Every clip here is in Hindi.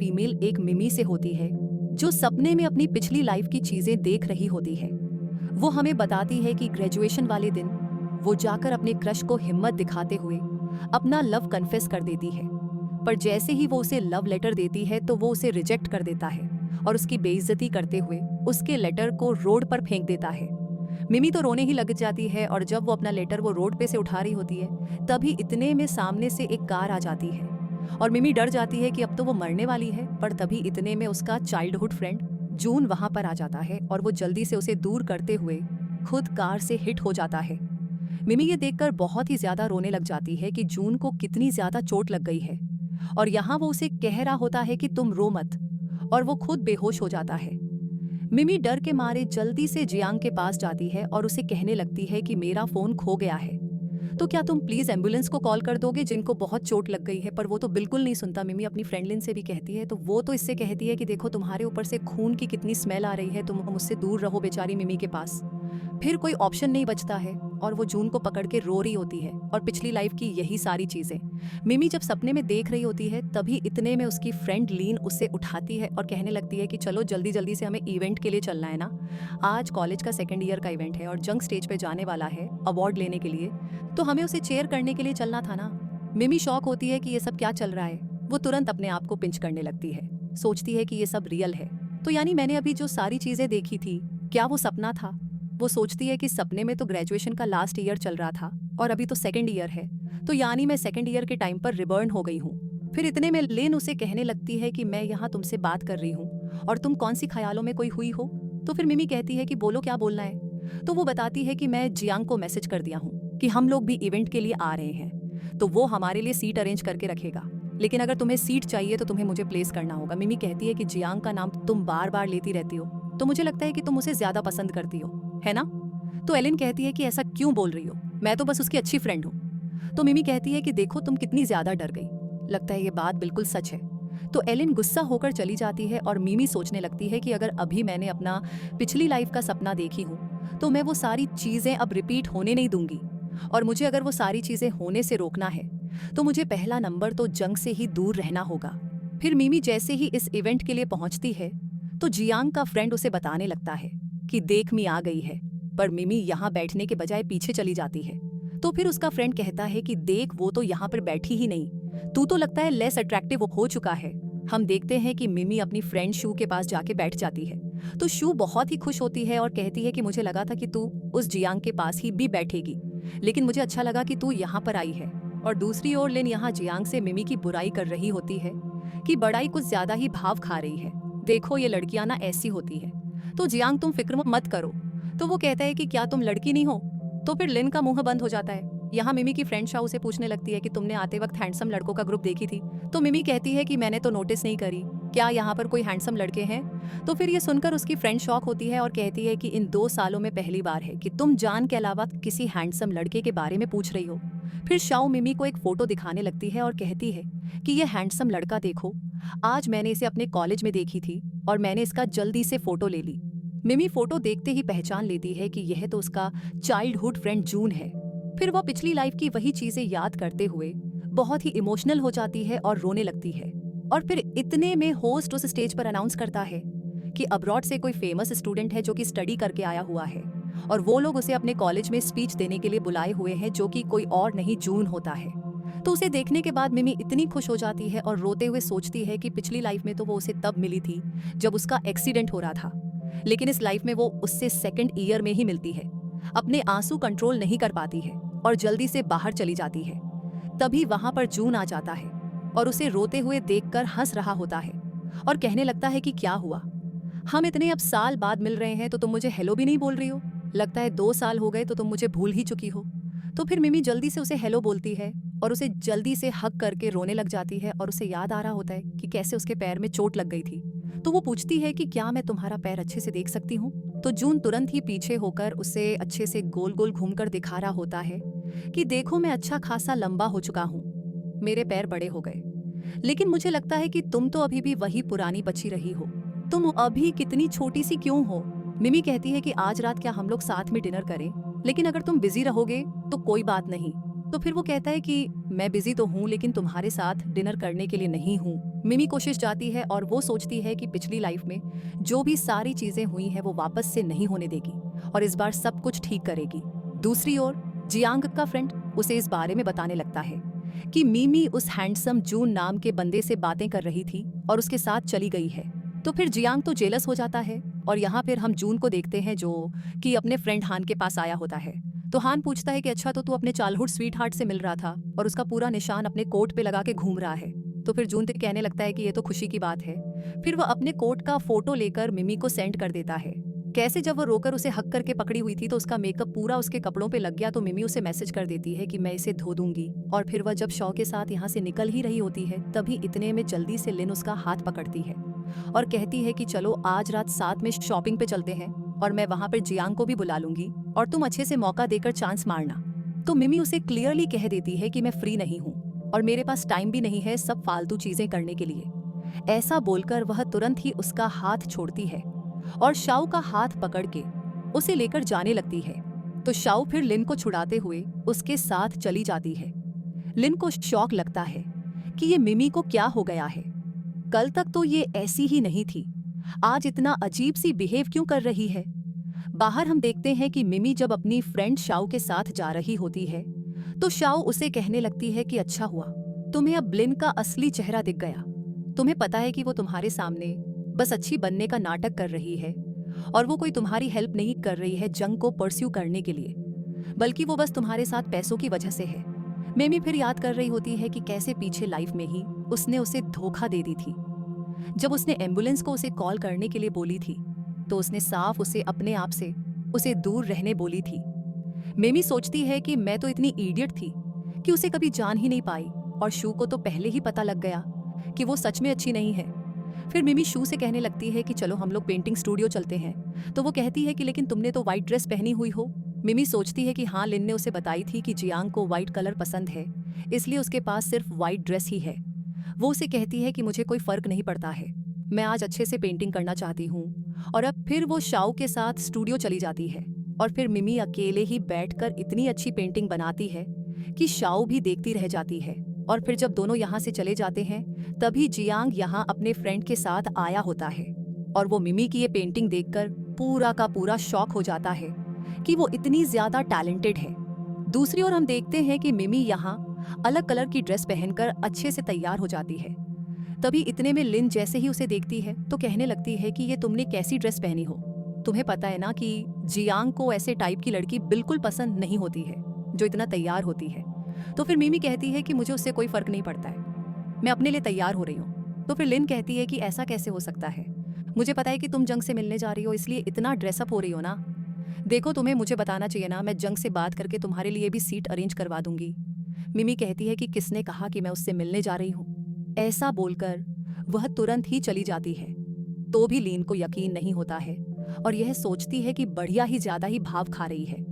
फीमेल एक मिमी से होती है जो सपने में अपनी पिछली लाइफ की चीजें देख रही होती है। वो हमें बताती है कि ग्रेजुएशन वाले दिन वो जाकर अपने क्रश को हिम्मत दिखाते हुए अपना लव कन्फेस कर देती है, पर जैसे ही वो उसे लव लेटर देती है तो वो उसे रिजेक्ट कर देता है और उसकी बेइज्जती करते हुए उसके लेटर को रोड पर फेंक देता है। मिमी तो रोने ही लग जाती है और जब वो अपना लेटर वो रोड पे से उठा रही होती है तभी इतने में सामने से एक कार आ जाती है और मिमी डर जाती है कि अब तो वो मरने वाली है, पर तभी इतने में उसका चाइल्डहुड फ्रेंड जून वहां पर आ जाता है और वो जल्दी से उसे दूर करते हुए खुद कार से हिट हो जाता है। मिमी ये देखकर बहुत ही ज्यादा रोने लग जाती है कि जून को कितनी ज्यादा चोट लग गई है और यहाँ वो उसे कह रहा होता है कि तुम रो मत, और वो खुद बेहोश हो जाता है। मिमी डर के मारे जल्दी से जियांग के पास जाती है और उसे कहने लगती है कि मेरा फोन खो गया है, तो क्या तुम प्लीज एम्बुलेंस को कॉल कर दोगे, जिनको बहुत चोट लग गई है। पर वो तो बिल्कुल नहीं सुनता। मिमी अपनी फ्रेंड लिन से भी कहती है तो वो तो इससे कहती है कि देखो तुम्हारे ऊपर से खून की कितनी स्मेल आ रही है, तुम मुझसे दूर रहो बेचारी मिमी के पास। फिर कोई ऑप्शन नहीं बचता है और वो जून को पकड़ के रो रही होती है और पिछली लाइफ की यही सारी चीजें मिमी जब सपने में देख रही होती है तभी इतने में उसकी फ्रेंड लीन उसे उठाती है और कहने लगती है कि चलो जल्दी जल्दी से हमें इवेंट के लिए चलना है ना, आज कॉलेज का सेकेंड ईयर का इवेंट है और जंग स्टेज पे जाने वाला है अवार्ड लेने के लिए, तो हमें उसे चेयर करने के लिए चलना था ना। मिमी शॉक होती है कि ये सब क्या चल रहा है। वो तुरंत अपने आप को पिंच करने लगती है, सोचती है कि ये सब रियल है, तो यानी मैंने अभी जो सारी चीजें देखी थी क्या वो सपना था। वो सोचती है कि सपने में तो ग्रेजुएशन का लास्ट ईयर चल रहा था और अभी तो सेकेंड ईयर है, तो यानी मैं सेकेंड ईयर के टाइम पर रिबर्न हो गई हूँ। फिर इतने में लेन उसे कहने लगती है कि मैं यहाँ तुमसे बात कर रही हूँ और तुम कौन सी ख्यालों में कोई हुई हो। तो फिर मिमी कहती है कि बोलो क्या बोलना है। तो वो बताती है कि मैं जियांग को मैसेज कर दिया हूँ कि हम लोग भी इवेंट के लिए आ रहे हैं, तो वो हमारे लिए सीट अरेंज करके रखेगा, लेकिन अगर तुम्हें सीट चाहिए तो तुम्हें मुझे प्लेस करना होगा। मिमी कहती है कि जियांग का नाम तुम बार बार लेती रहती हो, तो मुझे लगता है कि तुम उसे ज्यादा पसंद करती हो, है ना। तो एलिन कहती है कि ऐसा क्यों बोल रही हो, मैं तो बस उसकी अच्छी फ्रेंड हूँ। तो मिमी कहती है कि देखो तुम कितनी ज्यादा डर गई, लगता है ये बात बिल्कुल सच है। तो एलिन गुस्सा होकर चली जाती है और मिमी सोचने लगती है कि अगर अभी मैंने अपना पिछली लाइफ का सपना देखी हूँ तो मैं वो सारी चीजें अब रिपीट होने नहीं दूंगी, और मुझे अगर वो सारी चीजें होने से रोकना है तो मुझे पहला नंबर तो जंग से ही दूर रहना होगा। फिर मिमी जैसे ही इस इवेंट के लिए पहुंचती है तो जियांग का फ्रेंड उसे बताने लगता है कि देख मी आ गई है, पर मिमी यहाँ बैठने के बजाय पीछे चली जाती है। तो फिर उसका फ्रेंड कहता है कि देख वो तो यहाँ पर बैठी ही नहीं, तू तो लगता है लेस अट्रैक्टिव हो चुका है। हम देखते हैं कि मिमी अपनी फ्रेंड शू के पास जाके बैठ जाती है, तो शू बहुत ही खुश होती है और कहती है कि मुझे लगा था कि तू उस जियांग के पास ही भी बैठेगी, लेकिन मुझे अच्छा लगा कि तू यहाँ पर आई है। और दूसरी ओर लिन यहाँ जियांग से मिमी की बुराई कर रही होती है कि बड़ाई कुछ ज्यादा ही भाव खा रही है, देखो ये लड़कियां ना ऐसी होती है, तो जियांग तुम फिक्र मत करो। तो वो कहता है कि क्या तुम लड़की नहीं हो। तो फिर लिन का मुंह बंद हो जाता है। यहाँ मिमी की फ्रेंड शाह उसे पूछने लगती है कि तुमने आते वक्त हैंडसम लड़कों का ग्रुप देखी थी। तो मिमी कहती है कि मैंने तो नोटिस नहीं करी, क्या यहाँ पर कोई हैंडसम लड़के हैं। तो फिर ये सुनकर उसकी फ्रेंड शॉक होती है और कहती है कि इन 2 सालों में पहली बार है कि तुम जान के अलावा किसी हैंडसम लड़के के बारे में पूछ रही हो। फिर शाओ मिमी को एक फोटो दिखाने लगती है और कहती है कि ये हैंडसम लड़का देखो, आज मैंने इसे अपने कॉलेज में देखी थी और मैंने इसका जल्दी से फोटो ले ली। मिमी फोटो देखते ही पहचान लेती है कि यह तो उसका चाइल्डहुड फ्रेंड जून है। फिर वह पिछली लाइफ की वही चीजें याद करते हुए बहुत ही इमोशनल हो जाती है और रोने लगती है। और फिर इतने में होस्ट उस स्टेज पर अनाउंस करता है कि अब्रॉड से कोई फेमस स्टूडेंट है जो कि स्टडी करके आया हुआ है और वो लोग उसे अपने कॉलेज में स्पीच देने के लिए बुलाए हुए हैं, जो कि कोई और नहीं जून होता है। तो उसे देखने के बाद मिमी इतनी खुश हो जाती है और रोते हुए सोचती है कि पिछली लाइफ में तो वो उसे तब मिली थी जब उसका एक्सीडेंट हो रहा था, लेकिन इस लाइफ में वो उससे सेकंड ईयर में ही मिलती है। अपने आंसू कंट्रोल नहीं कर पाती है और जल्दी से बाहर चली जाती है। तभी वहां पर जून आ जाता है और उसे रोते हुए देखकर हंस रहा होता है और कहने लगता है कि क्या हुआ, हम इतने अब साल बाद मिल रहे हैं तो तुम मुझे हेलो भी नहीं बोल रही हो, लगता है 2 साल हो गए तो तुम मुझे भूल ही चुकी हो। तो फिर मिमी जल्दी से उसे हेलो बोलती है और उसे जल्दी से हक करके रोने लग जाती है और उसे याद आ रहा होता है कि कैसे उसके पैर में चोट लग गई थी। तो वो पूछती है कि क्या मैं तुम्हारा पैर अच्छे से देख सकती हूँ। तो जून तुरंत ही पीछे होकर उसे अच्छे से गोल गोल घूमकर दिखा रहा होता है कि देखो मैं अच्छा खासा लंबा हो चुका हूँ, मेरे पैर बड़े हो गए, लेकिन मुझे लगता है कि तुम तो अभी भी वही पुरानी बची रही हो, तुम अभी कितनी छोटी सी क्यों हो। मिमी कहती है कि आज रात क्या हम लोग साथ में डिनर करें, लेकिन अगर तुम बिजी रहोगे तो कोई बात नहीं। तो फिर वो कहता है कि मैं बिजी तो हूँ लेकिन तुम्हारे साथ डिनर करने के लिए नहीं हूँ। मिमी कोशिश जाती है और वो सोचती है कि पिछली लाइफ में जो भी सारी चीजें हुई हैं वो वापस से नहीं होने देगी और इस बार सब कुछ ठीक करेगी। दूसरी ओर जियांग का फ्रेंड उसे इस बारे में बताने लगता है कि मिमी उस हैंडसम जून नाम के बंदे से बातें कर रही थी और उसके साथ चली गई है। तो फिर जियांग तो जेलस हो जाता है और यहाँ फिर हम जून को देखते हैं जो कि अपने फ्रेंड हान के पास आया होता है। तो हान पूछता है कि अच्छा तो तू अपने चाइल्डहुड स्वीट हार्ट से मिल रहा था और उसका पूरा निशान अपने कोट पे लगा के घूम रहा है। तो फिर जून तो कहने लगता है कि ये तो खुशी की बात है। फिर वह अपने कोट का फोटो लेकर मिमी को सेंड कर देता है। कैसे जब वो रोकर उसे हक करके पकड़ी हुई थी तो उसका मेकअप पूरा उसके कपड़ों पे लग गया तो मिमी उसे मैसेज कर देती है कि मैं इसे धो दूंगी। और फिर वह जब शौ के साथ यहाँ से निकल ही रही होती है तभी इतने में जल्दी से लिन उसका हाथ पकड़ती है और कहती है कि चलो आज रात साथ में शॉपिंग पे चलते हैं और मैं वहां पर जियांग को भी बुला लूंगी और तुम अच्छे से मौका देकर चांस मारना। तो मिमी उसे क्लियरली कह देती है कि मैं फ्री नहीं हूँ और मेरे पास टाइम भी नहीं है सब फालतू चीजें करने के लिए। ऐसा बोलकर वह तुरंत ही उसका हाथ छोड़ती है और शाओ का हाथ पकड़ के उसे लेकर जाने लगती है। तो शाओ फिर लिन को छुड़ाते हुए उसके साथ चली जाती है। लिन को शौक लगता है कि ये मिमी को क्या हो गया है, कल तक तो ये ऐसी ही नहीं थी, आज इतना अजीब सी बिहेव क्यों कर रही है। बाहर हम देखते हैं कि मिमी जब अपनी फ्रेंड शाओ के साथ जा रही होती है तो शाओ उसे कहने लगती है कि अच्छा हुआ तुम्हें अब लिन का असली चेहरा दिख गया। तुम्हें पता है कि वो तुम्हारे सामने बस अच्छी बनने का नाटक कर रही है और वो कोई तुम्हारी हेल्प नहीं कर रही है जंग को परस्यू करने के लिए, बल्कि वो बस तुम्हारे साथ पैसों की वजह से है। मिमी फिर याद कर रही होती है कि कैसे पीछे लाइफ में ही उसने उसे धोखा दे दी थी। जब उसने एम्बुलेंस को उसे कॉल करने के लिए बोली थी तो उसने साफ उसे अपने आप से उसे दूर रहने बोली थी। मिमी सोचती है कि मैं तो इतनी इडियट थी कि उसे कभी जान ही नहीं पाई और शू को तो पहले ही पता लग गया कि वो सच में अच्छी नहीं है। फिर मिमी शू से कहने लगती है कि चलो हम लोग पेंटिंग स्टूडियो चलते हैं। तो वो कहती है कि लेकिन तुमने तो व्हाइट ड्रेस पहनी हुई हो। मिमी सोचती है कि हाँ लिन ने उसे बताई थी कि जियांग को व्हाइट कलर पसंद है इसलिए उसके पास सिर्फ व्हाइट ड्रेस ही है। वो उसे कहती है कि मुझे कोई फर्क नहीं पड़ता है, मैं आज अच्छे से पेंटिंग करना चाहती हूँ। और अब फिर वो शाओ के साथ स्टूडियो चली जाती है और फिर मिमी अकेले ही बैठकर इतनी अच्छी पेंटिंग बनाती है कि शाओ भी देखती रह जाती है। और फिर जब दोनों यहाँ से चले जाते हैं तभी जियांग यहाँ अपने फ्रेंड के साथ आया होता है और वो मिमी की ये पेंटिंग देखकर पूरा का पूरा शॉक हो जाता है कि वो इतनी ज्यादा टैलेंटेड है। दूसरी ओर हम देखते हैं कि मिमी यहाँ अलग कलर की ड्रेस पहनकर अच्छे से तैयार हो जाती है। तभी इतने में लिन जैसे ही उसे देखती है तो कहने लगती है कि ये तुमने कैसी ड्रेस पहनी हो। तुम्हें पता है ना कि जियांग को ऐसे टाइप की लड़की बिल्कुल पसंद नहीं होती है जो इतना तैयार होती है। तो फिर मिमी कहती है कि मुझे उससे कोई फर्क नहीं पड़ता है, मैं अपने लिए तैयार हो रही हूँ। तो फिर लिन कहती है कि ऐसा कैसे हो सकता है, मुझे पता है कि तुम जंग से मिलने जा रही हो इसलिए इतना ड्रेसअप हो रही हो ना। देखो तुम्हें मुझे बताना चाहिए ना, मैं जंग से बात करके तुम्हारे लिए भी सीट अरेंज करवा दूंगी। मिमी कहती है कि किसने कहा कि मैं उससे मिलने जा रही हूँ। ऐसा बोलकर वह तुरंत ही चली जाती है। तो भी लीन को यकीन नहीं होता है और यह सोचती है कि बढ़िया ही ज्यादा ही भाव खा रही है,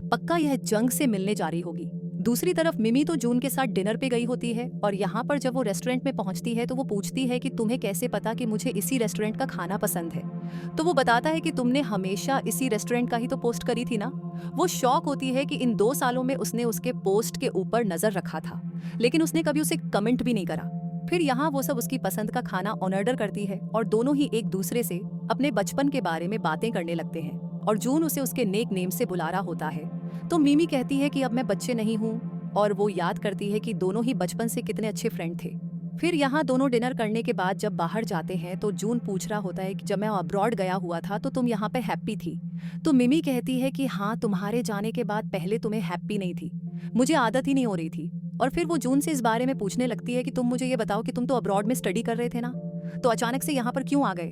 पक्का यह जंग से मिलने जा रही होगी। दूसरी तरफ मिमी तो जून के साथ डिनर पे गई होती है और यहाँ पर जब वो रेस्टोरेंट में पहुँचती है तो वो पूछती है कि तुम्हें कैसे पता कि मुझे इसी रेस्टोरेंट का खाना पसंद है। तो वो बताता है कि तुमने हमेशा इसी रेस्टोरेंट का ही तो पोस्ट करी थी ना। वो शॉक होती है कि इन 2 सालों में उसने उसके पोस्ट के ऊपर नजर रखा था लेकिन उसने कभी उसे कमेंट भी नहीं करा। फिर यहाँ वो सब उसकी पसंद का खाना ऑर्डर करती है और दोनों ही एक दूसरे से अपने बचपन के बारे में बातें करने लगते हैं और जून उसे उसके नेक नेम से बुला रहा होता है। तो मिमी कहती है कि अब मैं बच्चे नहीं हूँ और वो याद करती है कि दोनों ही बचपन से कितने अच्छे फ्रेंड थे। फिर यहाँ दोनों डिनर करने के बाद जब बाहर जाते हैं तो जून पूछ रहा होता है कि जब मैं अब्रॉड गया हुआ था तो तुम यहाँ पे हैप्पी थी। तो मिमी कहती है कि हाँ तुम्हारे जाने के बाद पहले तुम्हें हैप्पी नहीं थी, मुझे आदत ही नहीं हो रही थी। और फिर वो जून से इस बारे में पूछने लगती है कि तुम मुझे ये बताओ कि तुम तो अब्रॉड में स्टडी कर रहे थे ना, तो अचानक से यहाँ पर क्यों आ गए,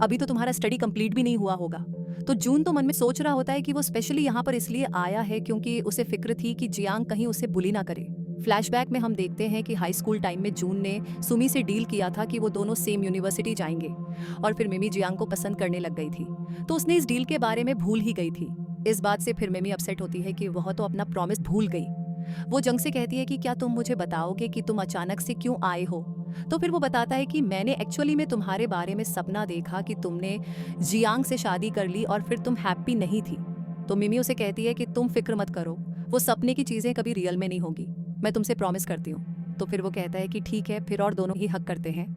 अभी तो तुम्हारा स्टडी कंप्लीट भी नहीं हुआ होगा। तो जून तो मन में सोच रहा होता है कि वो स्पेशली यहाँ पर इसलिए आया है क्योंकि उसे फिक्र थी कि जियांग कहीं उसे बुली ना करे। फ्लैशबैक में हम देखते हैं कि हाई स्कूल टाइम में जून ने सुमी से डील किया था कि वो दोनों सेम यूनिवर्सिटी जाएंगे और फिर मिमी जियांग को पसंद करने लग गई थी, तो उसने इस डील के बारे में भूल ही गई थी। इस बात से फिर मिमी अपसेट होती है कि वह तो अपना प्रॉमिस भूल गई। वो जंग से कहती है कि क्या तुम मुझे बताओगे कि तुम अचानक से क्यों आए हो। तो फिर वो बताता है कि मैंने एक्चुअली में तुम्हारे बारे में सपना देखा कि तुमने जियांग से शादी कर ली और फिर तुम हैप्पी नहीं थी। तो मिमी उसे कहती है कि तुम फिक्र मत करो, वो सपने की चीजें कभी रियल में नहीं होगी, मैं तुमसे प्रॉमिस करती हूँ। तो फिर वो कहता है कि ठीक है फिर, और दोनों ही हक करते हैं।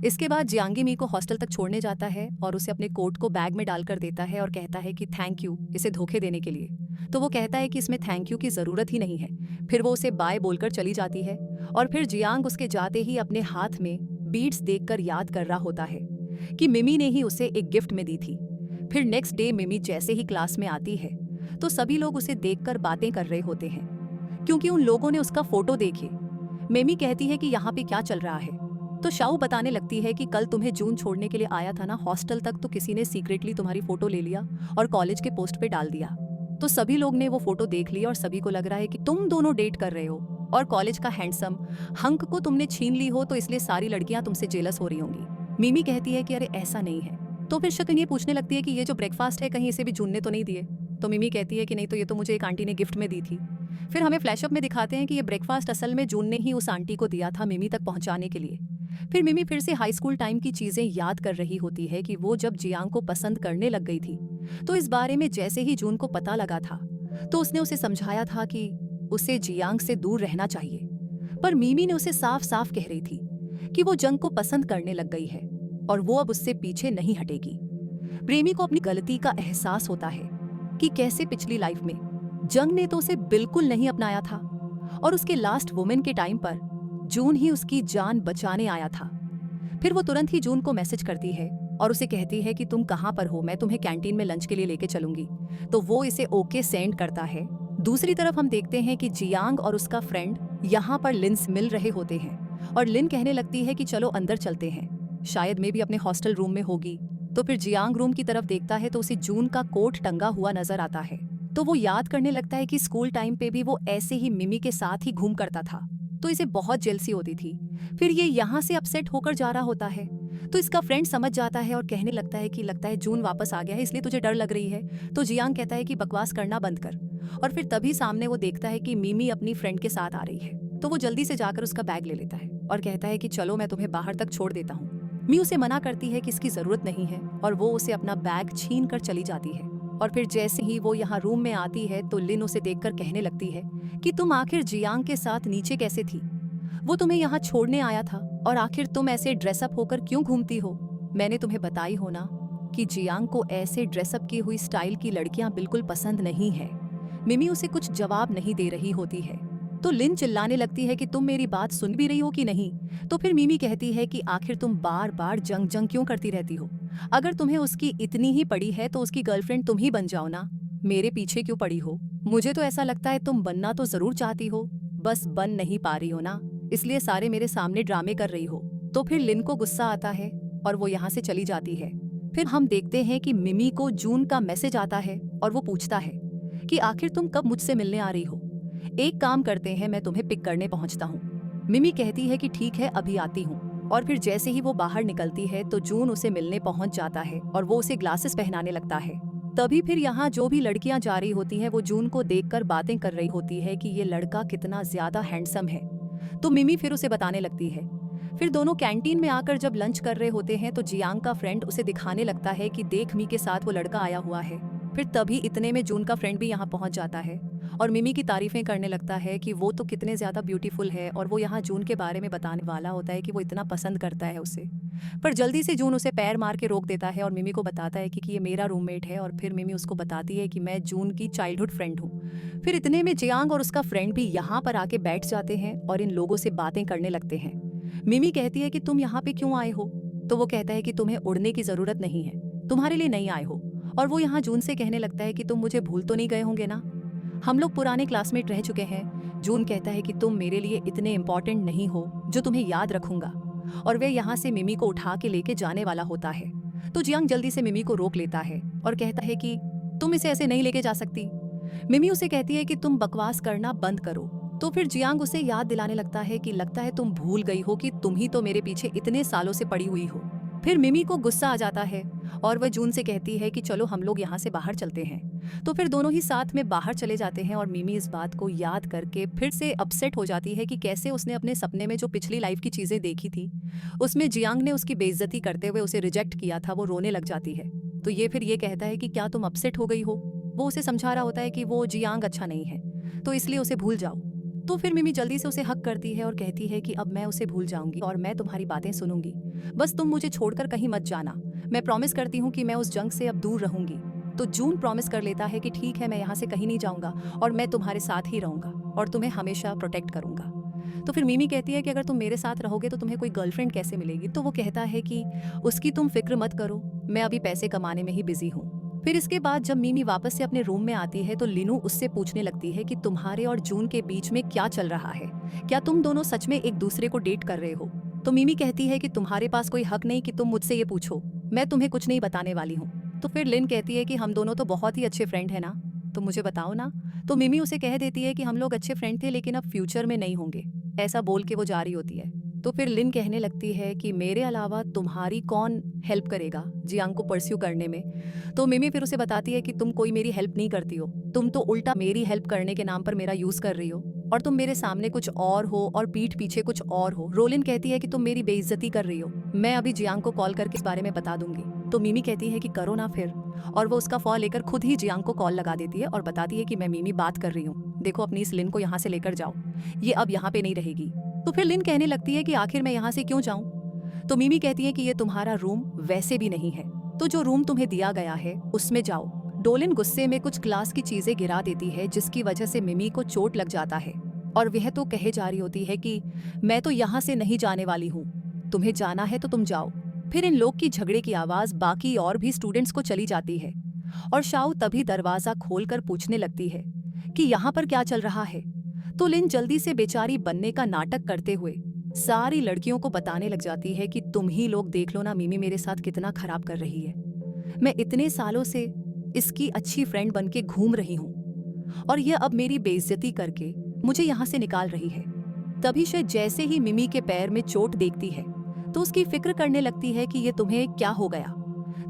इसके बाद जियांगी मी को हॉस्टल तक छोड़ने जाता है और उसे अपने कोट को बैग में डालकर देता है और कहता है कि थैंक यू इसे धोखे देने के लिए। तो वो कहता है कि इसमें थैंक यू की जरूरत ही नहीं है। फिर वो उसे बाय बोलकर चली जाती है और फिर जियांग उसके जाते ही अपने हाथ में बीड्स देखकर याद कर रहा होता है कि मिमी ने ही उसे एक गिफ्ट में दी थी। फिर नेक्स्ट डे मिमी जैसे ही क्लास में आती है तो सभी लोग उसे देखकर बातें कर रहे होते हैं क्योंकि उन लोगों ने उसका फोटो देखे। मिमी कहती है कि यहाँ पे क्या चल रहा है। तो शाओ बताने लगती है कि कल तुम्हें जून छोड़ने के लिए आया था ना हॉस्टल तक, तो किसी ने सीक्रेटली तुम्हारी फोटो ले लिया और कॉलेज के पोस्ट पे डाल दिया। तो सभी लोग ने वो फोटो देख ली और सभी को लग रहा है कि तुम दोनों डेट कर रहे हो और कॉलेज का हैंडसम हंक को तुमने छीन ली हो, तो इसलिए सारी लड़कियां तुमसे जेलस हो रही होंगी। मिमी कहती है कि अरे ऐसा नहीं है। तो फिर शकन ये पूछने लगती है कि ये जो ब्रेकफास्ट है कहीं इसे भी जून ने तो नहीं दिए। तो मिमी कहती है कि नहीं, तो ये तो मुझे एक आंटी ने गिफ्ट में दी थी। फिर हमें फ्लैशअप में दिखाते हैं कि ये ब्रेकफास्ट असल में जून ने ही उस आंटी को दिया था मिमी तक पहुंचाने के लिए। फिर मिमी फिर से हाई स्कूल टाइम की चीजें याद कर रही होती है कि वो जब जियांग को पसंद करने लग गई थी तो इस बारे में जैसे ही जून को पता लगा था तो उसने उसे समझाया था कि उसे जियांग से दूर रहना चाहिए। पर मिमी ने उसे साफ साफ कह रही थी कि वो जंग को पसंद करने लग गई है और वो अब उससे पीछे नहीं हटेगी। प्रेमी को अपनी गलती का एहसास होता है कि कैसे पिछली लाइफ में जंग ने तो उसे बिल्कुल नहीं अपनाया था और उसके लास्ट वुमेन के टाइम पर जून ही उसकी जान बचाने आया था। फिर वो तुरंत ही जून को मैसेज करती है और उसे कहती है कि तुम कहाँ पर हो, मैं तुम्हें कैंटीन में लंच के लिए लेके चलूंगी। तो वो इसे ओके सेंड करता है। दूसरी तरफ हम देखते हैं कि जियांग और उसका फ्रेंड यहाँ पर लिन से मिल रहे होते हैं और लिन कहने लगती है कि चलो अंदर चलते हैं, शायद मैं भी अपने हॉस्टल रूम में होगी। तो फिर जियांग रूम की तरफ देखता है तो उसे जून का कोट टंगा हुआ नजर आता है। तो वो याद करने लगता है कि स्कूल टाइम पे भी वो ऐसे ही मिमी के साथ ही घूम करता था, तो इसे बहुत जेलसी होती थी। फिर ये यहाँ से अपसेट होकर जा रहा होता है तो इसका फ्रेंड समझ जाता है और कहने लगता है कि लगता है जून वापस आ गया है इसलिए तुझे डर लग रही है। तो जियांग कहता है कि बकवास करना बंद कर। और फिर तभी सामने वो देखता है कि मिमी अपनी फ्रेंड के साथ आ रही है। तो वो जल्दी से जाकर उसका बैग ले लेता है और कहता है कि चलो मैं तुम्हें बाहर तक छोड़ देता हूँ। मी उसे मना करती है कि इसकी जरूरत नहीं है और वो उसे अपना बैग छीन कर चली जाती है। और फिर जैसे ही वो यहाँ रूम में आती है तो लिन उसे देखकर कहने लगती है कि तुम आखिर जियांग के साथ नीचे कैसे थी, वो तुम्हें यहाँ छोड़ने आया था और आखिर तुम ऐसे ड्रेसअप होकर क्यों घूमती हो। मैंने तुम्हें बताई हो ना कि जियांग को ऐसे ड्रेसअप की हुई स्टाइल की लड़कियां बिल्कुल पसंद नहीं है। मिमी उसे कुछ जवाब नहीं दे रही होती है तो लिन चिल्लाने लगती है कि तुम मेरी बात सुन भी रही हो कि नहीं। तो फिर मिमी कहती है कि आखिर तुम बार बार जंग जंग क्यों करती रहती हो, अगर तुम्हें उसकी इतनी ही पड़ी है तो उसकी गर्लफ्रेंड तुम ही बन जाओ ना, मेरे पीछे क्यों पड़ी हो। मुझे तो ऐसा लगता है तुम बनना तो जरूर चाहती हो, बस बन नहीं पा रही हो ना, इसलिए सारे मेरे सामने ड्रामे कर रही हो। तो फिर लिन को गुस्सा आता है और वो यहाँ से चली जाती है। फिर हम देखते हैं कि मिमी को जून का मैसेज आता है और वो पूछता है कि आखिर तुम कब मुझसे मिलने आ रही हो, एक काम करते हैं मैं तुम्हें पिक करने पहुंचता हूँ। मिमी कहती है कि ठीक है अभी आती हूँ। और फिर जैसे ही वो बाहर निकलती है तो जून उसे मिलने पहुंच जाता है और वो उसे ग्लासेस पहनाने लगता है। तभी फिर यहाँ जो भी लड़कियां जा रही होती हैं वो जून को देखकर बातें कर रही होती है कि ये लड़का कितना ज्यादा हैंडसम है। तो मिमी फिर उसे बताने लगती है। फिर दोनों कैंटीन में आकर जब लंच कर रहे होते हैं तो जियांग का फ्रेंड उसे दिखाने लगता है कि देख मी के साथ वो लड़का आया हुआ है। फिर तभी इतने में जून का फ्रेंड भी यहाँ पहुंच जाता है और मिमी की तारीफें करने लगता है कि वो तो कितने ज्यादा ब्यूटीफुल है और वो यहाँ जून के बारे में बताने वाला होता है कि वो इतना पसंद करता है उसे। पर जल्दी से जून उसे पैर मार के रोक देता है और मिमी को बताता है कि ये मेरा रूममेट है और फिर मिमी उसको बताती है कि मैं जून की चाइल्डहुड फ्रेंड हूँ। फिर इतने में जियांग और उसका फ्रेंड भी यहाँ पर आके बैठ जाते हैं और इन लोगों से बातें करने लगते हैं। मिमी कहती है कि तुम यहाँ पे क्यों आए हो, तो वो कहता है कि तुम्हें उड़ने की जरूरत नहीं है, तुम्हारे लिए नहीं आए हो। और वो यहाँ जून से कहने लगता है कि तुम मुझे भूल तो नहीं गए होंगे ना, हम लोग पुराने क्लासमेट रह चुके हैं। जून कहता है कि तुम मेरे लिए इतने इम्पोर्टेंट नहीं हो जो तुम्हें याद रखूंगा। और वे यहाँ से मिमी को उठा के लेके जाने वाला होता है तो जियांग जल्दी से मिमी को रोक लेता है और कहता है कि तुम इसे ऐसे नहीं लेके जा सकती। मिमी उसे कहती है कि तुम बकवास करना बंद करो। तो फिर जियांग उसे याद दिलाने लगता है कि लगता है तुम भूल गई हो कि तुम ही तो मेरे पीछे इतने सालों से पड़ी हुई हो। फिर मिमी को गुस्सा आ जाता है और वह जून से कहती है कि चलो हम लोग यहाँ से बाहर चलते हैं। तो फिर दोनों ही साथ में बाहर चले जाते हैं और मिमी इस बात को याद करके फिर से अपसेट हो जाती है कि कैसे उसने अपने सपने में जो पिछली लाइफ की चीजें देखी थी उसमें जियांग ने उसकी बेइज्जती करते हुए उसे रिजेक्ट किया था, वो रोने लग जाती है। तो ये फिर ये कहता है कि क्या तुम अपसेट हो गई हो, वो उसे समझा रहा होता है कि वो जियांग अच्छा नहीं है, तो इसलिए उसे भूल जाओ। तो फिर मिमी जल्दी से उसे हक करती है और कहती है कि अब मैं उसे भूल जाऊंगी और मैं तुम्हारी बातें सुनूंगी, बस तुम मुझे छोड़कर कहीं मत जाना। मैं प्रॉमिस करती हूँ कि मैं उस जंग से अब दूर रहूंगी। तो जून प्रॉमिस कर लेता है कि ठीक है, मैं यहाँ से कहीं नहीं जाऊंगा और मैं तुम्हारे साथ ही रहूंगा और तुम्हें हमेशा प्रोटेक्ट करूंगा। तो फिर मिमी कहती है कि अगर तुम मेरे साथ रहोगे तो तुम्हें कोई गर्लफ्रेंड कैसे मिलेगी। तो वो कहता है कि उसकी तुम फिक्र मत करो, मैं अभी पैसे कमाने में ही बिजी हूँ। फिर इसके बाद जब मिमी वापस से अपने रूम में आती है तो लिनू उससे पूछने लगती है कि तुम्हारे और जून के बीच में क्या चल रहा है, क्या तुम दोनों सच में एक दूसरे को डेट कर रहे हो। तो मिमी कहती है कि तुम्हारे पास कोई हक नहीं कि तुम मुझसे ये पूछो, मैं तुम्हें कुछ नहीं बताने वाली हूँ। तो फिर लिन कहती है कि हम दोनों तो बहुत ही अच्छे फ्रेंड है ना, तो मुझे बताओ ना। तो मिमी उसे कह देती है कि हम लोग अच्छे फ्रेंड थे लेकिन अब फ्यूचर में नहीं होंगे, ऐसा बोल के वो जा रही होती है। तो फिर लिन कहने लगती है कि मेरे अलावा तुम्हारी कौन हेल्प करेगा जियांग को परस्यू करने में। तो मिमी फिर उसे बताती है कि तुम कोई मेरी हेल्प नहीं करती हो, तुम तो उल्टा मेरी हेल्प करने के नाम पर मेरा यूज कर रही हो और तुम मेरे सामने कुछ और हो और पीठ पीछे कुछ और हो। रोलिन कहती है कि तुम मेरी बेइज्जती कर रही हो, मैं अभी जियांग को कॉल करके इस बारे में बता दूंगी। तो मिमी कहती है कि करो ना फिर, और वो उसका फोन लेकर खुद ही जियांग को कॉल लगा देती है और बताती है कि मैं मिमी बात कर रही हूँ, देखो अपनी इस लिन को यहाँ से लेकर जाओ, ये अब यहाँ पे नहीं रहेगी। तो फिर लिन कहने लगती है कि आखिर मैं यहाँ से क्यों जाऊँ। तो मिमी कहती है कि ये तुम्हारा रूम वैसे भी नहीं है, तो जो रूम तुम्हें दिया गया है उसमें जाओ। डोलिन गुस्से में कुछ क्लास की चीजें गिरा देती है जिसकी वजह से मिमी को चोट लग जाता है और वह तो कहे जा रही होती है कि मैं तो यहाँ से नहीं जाने वाली हूँ, तुम्हें जाना है तो तुम जाओ। फिर इन लोग की झगड़े की आवाज बाकी और भी स्टूडेंट्स को चली जाती है और शाओ तभी दरवाजा खोलकर पूछने लगती है कि यहाँ पर क्या चल रहा है। तो लिन जल्दी से बेचारी बनने का नाटक करते हुए सारी लड़कियों को बताने लग जाती है कि तुम ही लोग देख लो ना मिमी मेरे साथ कितना खराब कर रही है, मैं इतने सालों से इसकी अच्छी फ्रेंड बन के घूम रही हूँ और यह अब मेरी बेइज्जती करके मुझे यहाँ से निकाल रही है। तभी से जैसे ही मिमी के पैर में चोट देखती है तो उसकी फिक्र करने लगती है कि ये तुम्हें क्या हो गया।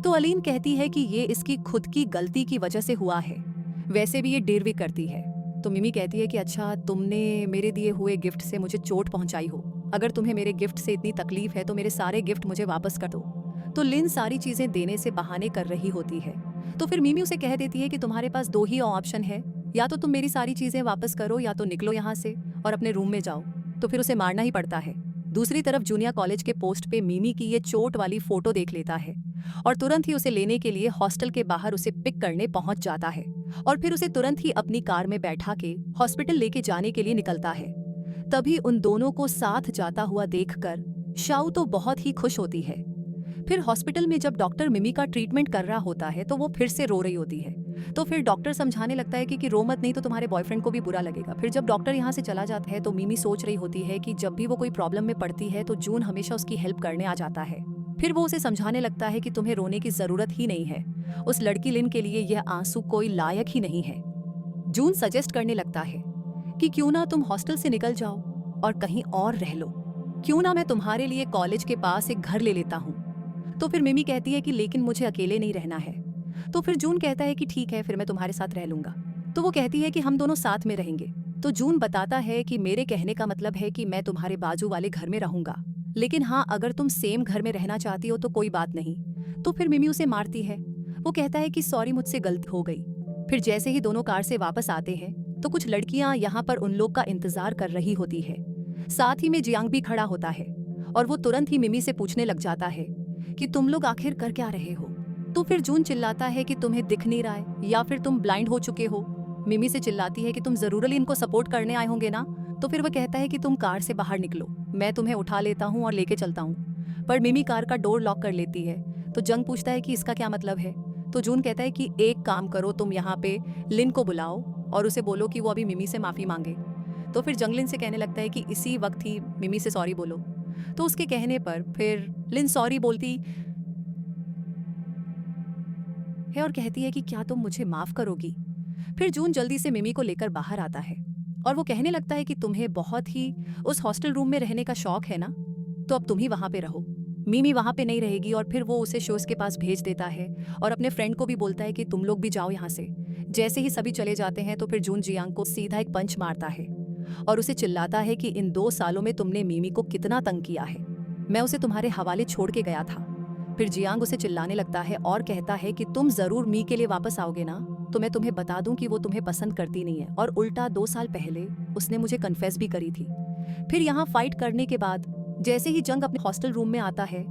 तो अलीन कहती है कि ये इसकी खुद की गलती की वजह से हुआ है, वैसे भी ये डेर भी करती है। तो मिमी कहती है कि अच्छा तुमने मेरे दिए हुए गिफ्ट से मुझे चोट पहुंचाई हो, अगर तुम्हें मेरे गिफ्ट से इतनी तकलीफ है तो मेरे सारे गिफ्ट मुझे वापस कर दो। तो लिन सारी चीजें देने से बहाने कर रही होती है। तो फिर मिमी उसे कह देती है कि तुम्हारे पास दो ही ऑप्शन है, या तो तुम मेरी सारी चीजें वापस करो या तो निकलो यहाँ से और अपने रूम में जाओ। तो फिर उसे मारना ही पड़ता है। दूसरी तरफ जूनियर कॉलेज के पोस्ट पे मिमी की ये चोट वाली फोटो देख लेता है और तुरंत ही उसे लेने के लिए हॉस्टल के बाहर उसे पिक करने पहुंच जाता है और फिर उसे तुरंत ही अपनी कार में बैठा के हॉस्पिटल लेके जाने के लिए निकलता है। तभी उन दोनों को साथ जाता हुआ देखकर शाओ तो बहुत ही खुश होती है। फिर हॉस्पिटल में जब डॉक्टर मिमी का ट्रीटमेंट कर रहा होता है तो वो फिर से रो रही होती है। तो फिर डॉक्टर समझाने लगता है कि रो मत, नहीं तो तुम्हारे बॉयफ्रेंड को भी बुरा लगेगा। फिर जब डॉक्टर यहाँ से चला जाता है तो मिमी सोच रही होती है कि जब भी वो कोई प्रॉब्लम में पड़ती है तो जून हमेशा उसकी हेल्प करने आ जाता है। फिर वो उसे समझाने लगता है कि तुम्हें रोने की जरूरत ही नहीं है, उस लड़की लिन के लिए यह आंसू कोई लायक ही नहीं है। जून सजेस्ट करने लगता है कि क्यों ना तुम हॉस्टल से निकल जाओ और कहीं और रह लो, क्यों ना मैं तुम्हारे लिए कॉलेज के पास एक घर ले लेता हूँ। तो फिर मिमी कहती है कि लेकिन मुझे अकेले नहीं रहना है। तो फिर जून कहता है कि ठीक है, फिर मैं तुम्हारे साथ रह लूंगा। तो वो कहती है कि हम दोनों साथ में रहेंगे। तो जून बताता है कि मेरे कहने का मतलब है कि मैं तुम्हारे बाजू वाले घर में रहूंगा, लेकिन हाँ अगर तुम सेम घर में रहना चाहती हो तो कोई बात नहीं। तो फिर मिमी उसे मारती है। वो कहता है कि सॉरी मुझसे गलती हो गई। फिर जैसे ही दोनों कार से वापस आते हैं तो कुछ लड़कियां यहाँ पर उन लोग का इंतजार कर रही होती है। साथ ही में जियांग भी खड़ा होता है और वो तुरंत ही मिमी से पूछने लग जाता है कि तुम लोग आखिर कर क्या रहे हो। तो फिर जून चिल्लाता है कि तुम्हें दिख नहीं रहा है या फिर तुम ब्लाइंड हो चुके हो। मिमी से चिल्लाती है कि तुम जरूरी इनको सपोर्ट करने आए होंगे ना। तो फिर वह कहता है कि तुम कार से बाहर निकलो, मैं तुम्हें उठा लेता हूँ और लेके चलता हूँ। पर मिमी कार का डोर लॉक कर लेती है। तो जंग पूछता है कि इसका क्या मतलब है। तो जून कहता है कि एक काम करो, तुम यहाँ पे लिन को बुलाओ और उसे बोलो कि वो अभी मिमी से माफी मांगे। तो फिर जंग लिन से कहने लगता है कि इसी वक्त ही मिमी से सॉरी बोलो। तो उसके कहने पर फिर लिन सॉरी बोलती है और कहती है कि क्या तुम मुझे माफ करोगी। फिर जून जल्दी से मिमी को लेकर बाहर आता है और वो कहने लगता है कि तुम्हें बहुत ही उस हॉस्टल रूम में रहने का शौक है ना, तो अब तुम ही वहां पे रहो। मिमी वहां पे नहीं रहेगी और फिर वो उसे शोज के पास भेज देता है और अपने फ्रेंड को भी बोलता है कि तुम लोग भी जाओ यहाँ से। जैसे ही सभी चले जाते हैं तो फिर जून जियांग को सीधा एक पंच मारता है और उसे चिल्लाता है कि इन 2 सालों में तुमने मिमी को कितना तंग किया है, मैं उसे तुम्हारे हवाले छोड़ के गया था। फिर जियांग उसे चिल्लाने लगता है और कहता है कि तुम जरूर मी के लिए वापस आओगे ना, तो मैं तुम्हें बता दूं कि वो तुम्हें पसंद करती नहीं है और उल्टा 2 साल पहले उसने मुझे कन्फेस भी करी थी। फिर यहाँ फाइट करने के बाद जैसे ही जंग अपने हॉस्टल रूम में आता है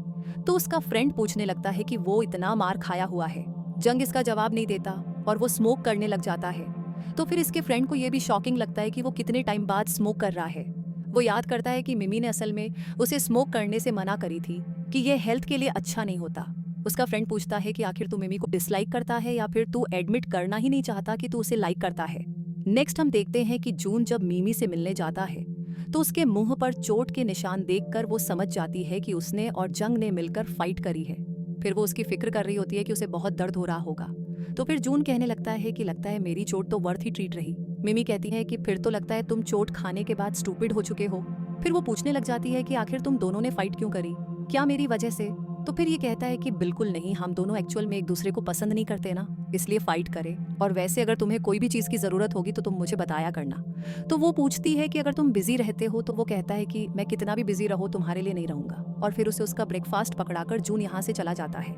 तो उसका फ्रेंड पूछने लगता है कि वो इतना मार खाया हुआ है। जंग इसका जवाब नहीं देता और वो स्मोक करने लग जाता है। तो फिर इसके फ्रेंड को ये भी शॉकिंग लगता है कि वो कितने टाइम बाद स्मोक कर रहा है। वो याद करता है कि मिमी ने असल में उसे स्मोक करने से मना करी थी कि ये हेल्थ के लिए अच्छा नहीं होता। उसका फ्रेंड पूछता है कि आखिर तू मिमी को डिसलाइक करता है या फिर तू एडमिट करना ही नहीं चाहता कि तू उसे लाइक करता है। नेक्स्ट हम देखते हैं कि जून जब मिमी से मिलने जाता है तो उसके मुंह पर चोट के निशान देखकर वो समझ जाती है कि उसने और जंग ने मिलकर फाइट करी है। फिर वो उसकी फिक्र कर रही होती है कि उसे बहुत दर्द हो रहा होगा। तो फिर जून कहने लगता है कि लगता है मेरी चोट तो वर्थ ही ट्रीट रही। मिमी कहती है कि फिर तो लगता है तुम चोट खाने के बाद स्टूपिड हो चुके हो। फिर वो पूछने लग जाती है कि आखिर तुम दोनों ने फाइट क्यों करी, क्या मेरी वजह से? तो फिर ये कहता है कि बिल्कुल नहीं, हम दोनों एक्चुअल में एक दूसरे को पसंद नहीं करते ना, इसलिए फाइट करे। और वैसे अगर तुम्हें कोई भी चीज़ की ज़रूरत होगी तो तुम मुझे बताया करना। तो वो पूछती है कि अगर तुम बिजी रहते हो, तो वो कहता है कि मैं कितना भी बिजी रहो तुम्हारे लिए नहीं रहूंगा। और फिर उसे उसका ब्रेकफास्ट पकड़ाकर जून यहाँ से चला जाता है।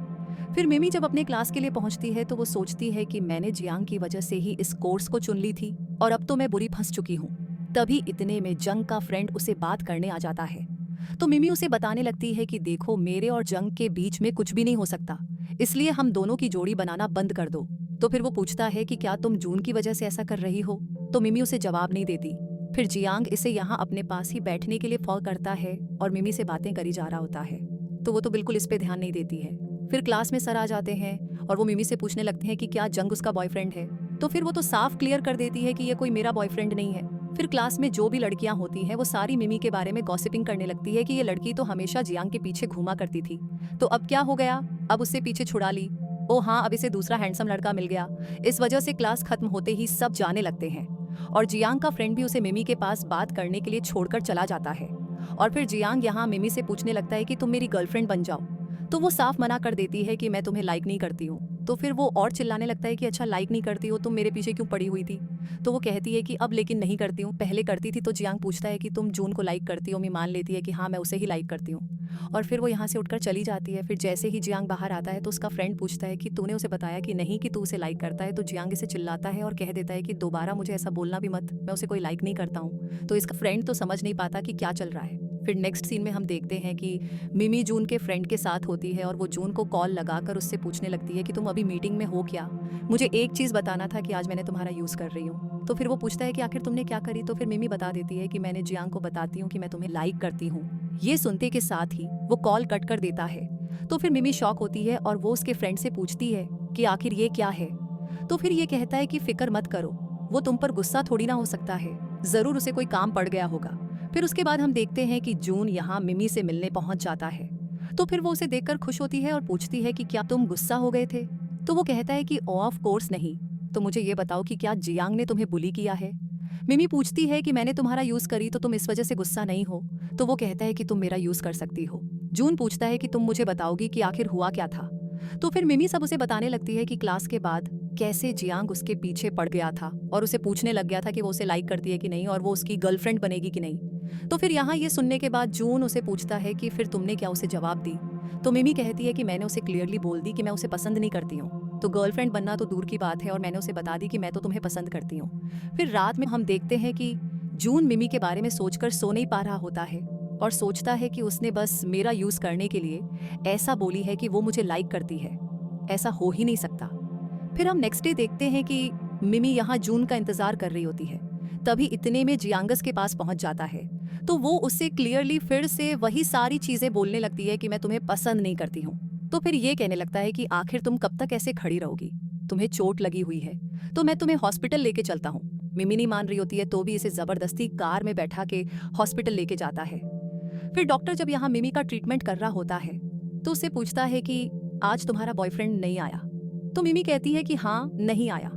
फिर मिमी जब अपने क्लास के लिए पहुंचती है तो वो सोचती है कि मैंने जियांग की वजह से ही इस कोर्स को चुन ली थी और अब तो मैं बुरी फंस चुकी हूँ। तभी इतने में जंग का फ्रेंड उसे बात करने आ जाता है। तो मिमी उसे बताने लगती है कि देखो, मेरे और जंग के बीच में कुछ भी नहीं हो सकता, इसलिए हम दोनों की जोड़ी बनाना बंद कर दो। तो फिर वो पूछता है कि क्या तुम जून की वजह से ऐसा कर रही हो? तो मिमी उसे जवाब नहीं देती। फिर जियांग इसे यहाँ अपने पास ही बैठने के लिए फोन करता है और मिमी से बातें करी जा रहा होता है, तो वो तो बिल्कुल इस पे ध्यान नहीं देती है। फिर क्लास में सर आ जाते हैं और वो मिमी से पूछने लगते हैं कि क्या जंग उसका बॉयफ्रेंड है। तो फिर वो तो साफ क्लियर कर देती है कि ये कोई मेरा बॉयफ्रेंड नहीं है। फिर क्लास में जो भी लड़कियां होती हैं वो सारी मिमी के बारे में गॉसिपिंग करने लगती है कि ये लड़की तो हमेशा जियांग के पीछे घूमा करती थी, तो अब क्या हो गया, अब उससे पीछे छुड़ा ली। ओ हाँ, अब इसे दूसरा हैंडसम लड़का मिल गया। इस वजह से क्लास खत्म होते ही सब जाने लगते हैं और जियांग का फ्रेंड भी उसे मिमी के पास बात करने के लिए छोड़कर चला जाता है। और फिर जियांग यहाँ मिमी से पूछने लगता है कि तुम मेरी गर्लफ्रेंड बन जाओ, तो वो साफ मना कर देती है कि मैं तुम्हें लाइक नहीं करती हूँ। तो फिर वो और चिल्लाने लगता है कि अच्छा, लाइक नहीं करती हो, तुम मेरे पीछे क्यों पड़ी हुई थी? तो वो कहती है कि अब लेकिन नहीं करती हूँ, पहले करती थी। तो जियांग पूछता है कि तुम जून को लाइक करती हो? मी मान लेती है कि हाँ, मैं उसे ही लाइक करती हूँ और फिर वो यहाँ से उठकर चली जाती है। फिर जैसे ही जियांग बाहर आता है तो उसका फ्रेंड पूछता है कि तूने उसे बताया कि नहीं कि तू उसे लाइक करता है? तो जियांग इसे चिल्लाता है और कह देता है कि दोबारा मुझे ऐसा बोलना भी मत, मैं उसे कोई लाइक नहीं करता हूँ। तो इसका फ्रेंड तो समझ नहीं पाता कि क्या चल रहा है। फिर नेक्स्ट सीन में हम देखते हैं कि मिमी जून के फ्रेंड के साथ होती है और वो जून को कॉल लगाकर उससे पूछने लगती है कि तुम अभी मीटिंग में हो क्या? मुझे एक चीज़ बताना था कि आज मैंने तुम्हारा यूज़ कर रही हूँ। तो फिर वो पूछता है कि आखिर तुमने क्या करी? तो फिर मिमी बता देती है कि मैंने जियांग को बताती हूँ कि मैं तुम्हें लाइक करती हूँ। ये सुनते के साथ ही वो कॉल कट कर देता है। तो फिर मिमी शॉक होती है और वो उसके फ्रेंड से पूछती है कि आखिर ये क्या है? तो फिर ये कहता है कि फिक्र मत करो, वो तुम पर गुस्सा थोड़ी ना हो सकता है, जरूर उसे कोई काम पड़ गया होगा। फिर उसके बाद हम देखते हैं कि जून यहाँ मिमी से मिलने पहुंच जाता है। तो फिर वो उसे देखकर खुश होती है और पूछती है कि क्या तुम गुस्सा हो गए थे? तो वो कहता है कि ऑफ कोर्स नहीं। तो मुझे ये बताओ कि क्या जियांग ने तुम्हें बुली किया है? मिमी पूछती है कि मैंने तुम्हारा यूज करी तो तुम इस वजह से गुस्सा नहीं हो? तो वो कहता है कि तुम मेरा यूज कर सकती हो। जून पूछता है कि तुम मुझे बताओगी कि आखिर हुआ क्या था? तो फिर मिमी सब उसे बताने लगती है कि क्लास के बाद कैसे जियांग उसके पीछे पड़ गया था और उसे पूछने लग गया था कि वो उसे लाइक करती है कि नहीं और वो उसकी गर्लफ्रेंड बनेगी कि नहीं। तो फिर यहाँ ये सुनने के बाद जून उसे पूछता है कि फिर तुमने क्या उसे जवाब दी? तो मिमी कहती है कि मैंने उसे क्लियरली बोल दी कि मैं उसे पसंद नहीं करती हूँ, तो गर्लफ्रेंड बनना तो दूर की बात है और मैंने उसे बता दी कि मैं तो तुम्हें पसंद करती हूँ। फिर रात में हम देखते हैं कि जून मिमी के बारे में सोचकर सो नहीं पा रहा होता है और सोचता है कि उसने बस मेरा यूज करने के लिए ऐसा बोली है कि वो मुझे लाइक करती है, ऐसा हो ही नहीं सकता। फिर हम नेक्स्ट डे देखते हैं कि मिमी यहाँ जून का इंतजार कर रही होती है। तभी इतने में जियांगस के पास पहुंच जाता है, तो वो उससे क्लियरली फिर से वही सारी चीजें बोलने लगती है कि मैं तुम्हें पसंद नहीं करती हूँ। तो फिर ये कहने लगता है कि आखिर तुम कब तक ऐसे खड़ी रहोगी, तुम्हें चोट लगी हुई है तो मैं तुम्हें हॉस्पिटल लेके चलता हूँ। मिमी नहीं मान रही होती है तो भी इसे जबरदस्ती कार में बैठा के हॉस्पिटल लेके जाता है। फिर डॉक्टर जब यहाँ मिमी का ट्रीटमेंट कर रहा होता है तो उससे पूछता है कि आज तुम्हारा बॉयफ्रेंड नहीं आया? तो मिमी कहती है कि हाँ, नहीं आया।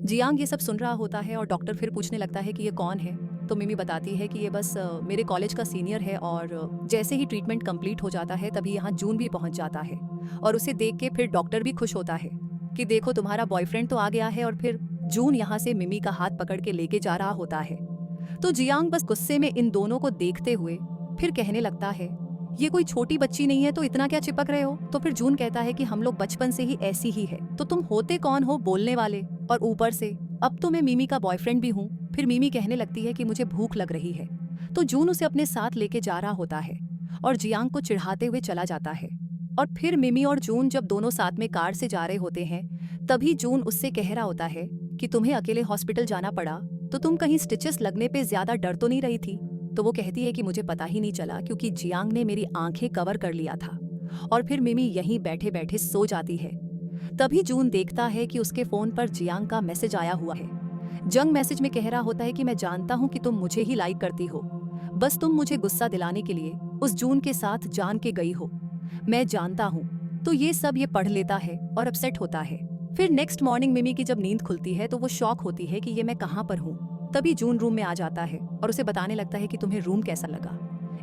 जियांग ये सब सुन रहा होता है और डॉक्टर फिर पूछने लगता है कि ये कौन है? तो मिमी बताती है कि ये बस मेरे कॉलेज का सीनियर है। और जैसे ही ट्रीटमेंट कंप्लीट हो जाता है तभी यहाँ जून भी पहुँच जाता है और उसे देख के फिर डॉक्टर भी खुश होता है कि देखो तुम्हारा बॉयफ्रेंड तो आ गया है। और फिर जून यहाँ से मिमी का हाथ पकड़ के लेके जा रहा होता है। तो जियांग बस गुस्से में इन दोनों को देखते हुए फिर कहने लगता है, ये कोई छोटी बच्ची नहीं है तो इतना क्या चिपक रहे हो? तो फिर जून कहता है कि हम लोग बचपन से ही ऐसी ही है, तो तुम होते कौन हो बोलने वाले? और ऊपर से अब तो मैं मिमी का बॉयफ्रेंड भी हूँ। फिर मिमी कहने लगती है कि मुझे भूख लग रही है, तो जून उसे अपने साथ लेके जा रहा होता है और जियांग को चिढ़ाते हुए चला जाता है। और फिर मिमी और जून जब दोनों साथ में कार से जा रहे होते हैं, तभी जून उससे कह रहा होता है कि तुम्हें अकेले हॉस्पिटल जाना पड़ा तो तुम कहीं स्टिचेस लगने पे ज्यादा डर तो नहीं रही थी? तो वो कहती है कि मुझे पता ही नहीं चला क्योंकि जियांग ने मेरी आंखें कवर कर लिया था। और फिर मिमी यहीं बैठे बैठे सो जाती है। तभी जून देखता है कि उसके फोन पर जियांग का मैसेज आया हुआ है। जंग मैसेज में कह रहा होता है कि मैं जानता हूँ कि तुम मुझे ही लाइक करती हो, बस तुम मुझे गुस्सा दिलाने के लिए उस जून के साथ जान के गई हो, मैं जानता हूँ। तो ये सब ये पढ़ लेता है और अपसेट होता है। फिर नेक्स्ट मॉर्निंग मिमी की जब नींद खुलती है तो वो शॉक होती है कि ये मैं कहाँ पर हूँ। तभी जून रूम में आ जाता है और उसे बताने लगता है कि तुम्हें रूम कैसा लगा,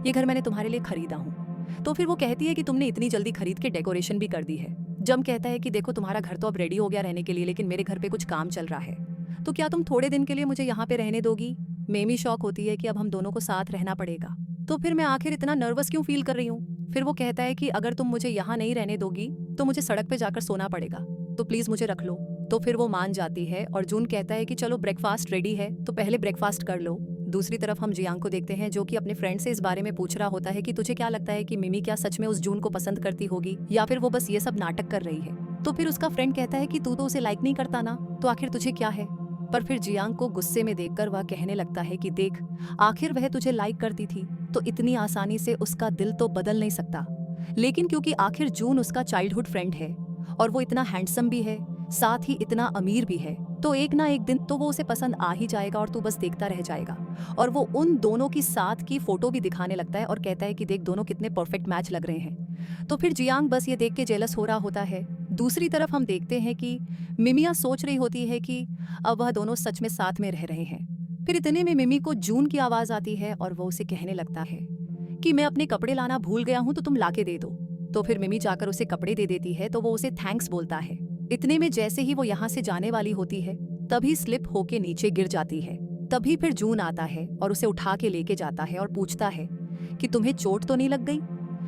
ये घर मैंने तुम्हारे लिए खरीदा हूँ। तो फिर वो कहती है कि तुमने इतनी जल्दी खरीद के डेकोरेशन भी कर दी है। जम कहता है कि देखो तुम्हारा घर तो अब रेडी हो गया रहने के लिए, लेकिन मेरे घर पे कुछ काम चल रहा है, तो क्या तुम थोड़े दिन के लिए मुझे यहाँ पे रहने दोगी? मेमी शॉक होती है कि अब हम दोनों को साथ रहना पड़ेगा, तो फिर मैं आखिर इतना नर्वस क्यों फील कर रही हूँ? फिर वो कहता है कि अगर तुम मुझे यहाँ नहीं रहने दोगी तो मुझे सड़क पे जाकर सोना पड़ेगा, तो प्लीज मुझे रख लो। तो फिर वो मान जाती है और जून कहता है कि चलो ब्रेकफास्ट रेडी है तो पहले ब्रेकफास्ट कर लो। दूसरी तरफ हम जियांग को देखते हैं जो कि अपने फ्रेंड से इस बारे में पूछ रहा होता है कि तुझे क्या लगता है कि मिमी क्या सच में उस जून को पसंद करती होगी या फिर वो बस ये सब नाटक कर रही है? तो फिर उसका फ्रेंड कहता है कि तू तो उसे लाइक नहीं करता ना, तो आखिर तुझे क्या है? पर फिर जियांग को गुस्से में देखकर वह कहने लगता है कि देख, आखिर वह तुझे लाइक करती थी तो इतनी आसानी से उसका दिल तो बदल नहीं सकता, लेकिन क्योंकि आखिर जून उसका चाइल्डहुड फ्रेंड है और वो इतना हैंडसम भी है, साथ ही इतना अमीर भी है, तो एक ना एक दिन तो वो उसे पसंद आ ही जाएगा और तू बस देखता रह जाएगा। और वो उन दोनों की साथ की फोटो भी दिखाने लगता है और कहता है कि देख दोनों कितने परफेक्ट मैच लग रहे हैं। तो फिर जियांग बस ये देख के जेलस हो रहा होता है। दूसरी तरफ हम देखते हैं कि मिमिया सोच रही होती है कि अब वह दोनों सच में साथ में रह रहे हैं। फिर इतने में मिमी को जून की आवाज आती है और वो उसे कहने लगता है कि मैं अपने कपड़े लाना भूल गया हूँ तो तुम लाके दे दो। तो फिर मिमी जाकर उसे कपड़े दे देती है तो वो उसे थैंक्स बोलता है। इतने में जैसे ही वो यहाँ से जाने वाली होती है तभी स्लिप होके नीचे गिर जाती है। तभी फिर जून आता है और उसे उठा के लेके जाता है और पूछता है कि तुम्हें चोट तो नहीं लग गई?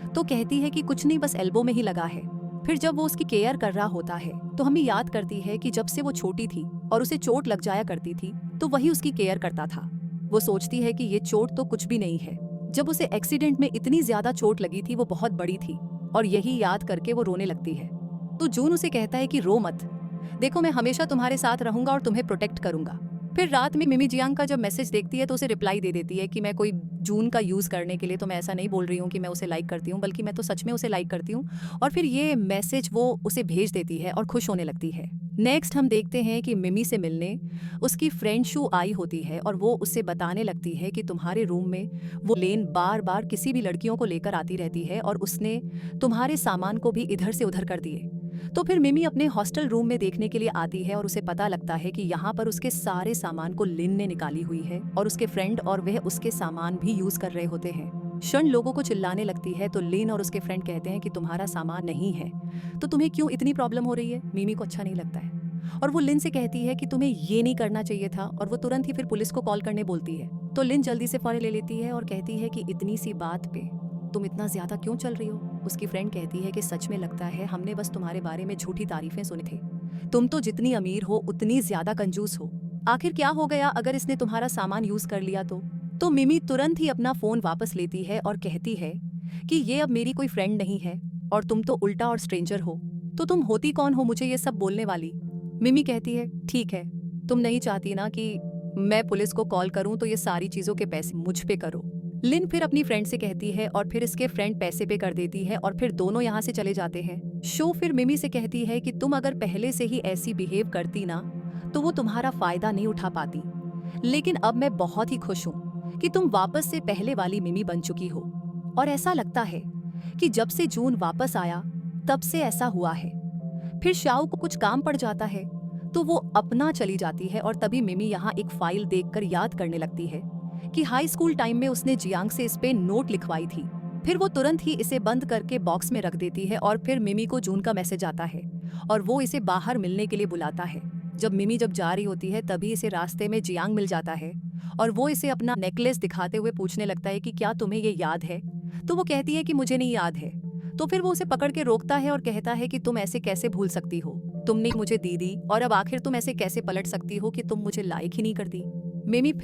तो कहती है कि कुछ नहीं, बस एल्बो में ही लगा है। फिर जब वो उसकी केयर कर रहा होता है तो हमें याद करती है कि जब से वो छोटी थी और उसे चोट लग जाया करती थी तो वही उसकी केयर करता था। वो सोचती है कि ये चोट तो कुछ भी नहीं है, जब उसे एक्सीडेंट में इतनी ज्यादा चोट लगी थी वो बहुत बड़ी थी, और यही याद करके वो रोने लगती है। तो जून उसे कहता है कि रो मत, देखो मैं हमेशा तुम्हारे साथ रहूंगा और तुम्हें प्रोटेक्ट करूंगा। फिर रात में मिमी जियांग का जब मैसेज देखती है तो उसे रिप्लाई दे देती है कि मैं कोई जून का यूज करने के लिए, तो मैं ऐसा नहीं बोल रही हूँ कि मैं उसे लाइक करती हूँ, बल्कि मैं तो सच में उसे लाइक करती हूँ। और फिर ये मैसेज वो उसे भेज देती है और खुश होने लगती है। नेक्स्ट हम देखते हैं कि मिमी से मिलने उसकी फ्रेंड शू आई होती है और वो उससे बताने लगती है कि तुम्हारे रूम में वो लेन बार बार किसी भी लड़कियों को लेकर आती रहती है और उसने तुम्हारे सामान को भी इधर से उधर कर दिए। तो फिर मिमी अपने हॉस्टल रूम में देखने के लिए आती है और उसे पता लगता है कि यहाँ पर उसके सारे सामान को लिन ने निकाली हुई है और उसके फ्रेंड और वह उसके सामान भी यूज कर रहे होते हैं। शन लोगों को चिल्लाने लगती है तो लिन और उसके फ्रेंड कहते हैं कि तुम्हारा सामान नहीं है तो तुम्हें क्यों इतनी प्रॉब्लम हो रही है? मिमी को अच्छा नहीं लगता है और वो लिन से कहती है कि तुम्हें ये नहीं करना चाहिए था, और वो तुरंत ही फिर पुलिस को कॉल करने बोलती है। तो लिन जल्दी से फौरन ले लेती है और कहती है कि इतनी सी बात पे तुम इतना ज्यादा क्यों चल रही हो? उसकी फ्रेंड कहती है कि सच में लगता है हमने बस तुम्हारे बारे में झूठी तारीफें सुनी थी, तुम तो जितनी अमीर हो उतनी ज्यादा कंजूस हो, आखिर क्या हो गया अगर इसने तुम्हारा सामान यूज कर लिया तो मिमी तुरंत ही अपना फोन वापस लेती है और कहती है कि ये अब मेरी कोई फ्रेंड नहीं है और तुम तो उल्टा और स्ट्रेंजर हो, तो तुम होती कौन हो मुझे ये सब बोलने वाली? मिमी कहती है ठीक है, तुम नहीं चाहती ना कि मैं पुलिस को कॉल करूं तो ये सारी चीजों के पैसे मुझ पे करो। लिन फिर अपनी फ्रेंड से कहती है और फिर इसके फ्रेंड पैसे पे कर देती है और फिर दोनों यहाँ से चले जाते हैं। शो फिर मिमी से कहती है कि तुम अगर पहले से ही ऐसी बिहेव करती ना तो वो तुम्हारा फायदा नहीं उठा पाती, लेकिन अब मैं बहुत ही खुश हूँ कि तुम वापस से पहले वाली मिमी बन चुकी हो। और ऐसा लगता है कि जब से जून वापस आया तब से ऐसा हुआ है। फिर शाओ को कुछ काम पड़ जाता है तो वो अपना चली जाती है और तभी मिमी यहाँ एक फाइल देखकर याद करने लगती है कि हाई स्कूल टाइम में उसने जियांग से इस पे नोट लिखवाई थी। फिर वो तुरंत ही इसे बंद करके बॉक्स में रख देती है और फिर मिमी को जून का मैसेज आता है और वो इसे बाहर मिलने के लिए बुलाता है। जब मिमी जा रही होती है तभी इसे रास्ते में जियांग मिल जाता है और वो इसे अपना नेकलेस दिखाते हुए पूछने लगता है कि क्या तुम्हें ये याद है? तो वो कहती है कि मुझे नहीं याद है। तो फिर वो उसे पकड़ के रोकता है और कहता है कि तुम ऐसे कैसे भूल सकती हो, तुमने मुझे दी दी और अब आखिर तुम ऐसे कैसे पलट सकती हो कि तुम मुझे लायक ही नहीं करती। मिमी फिर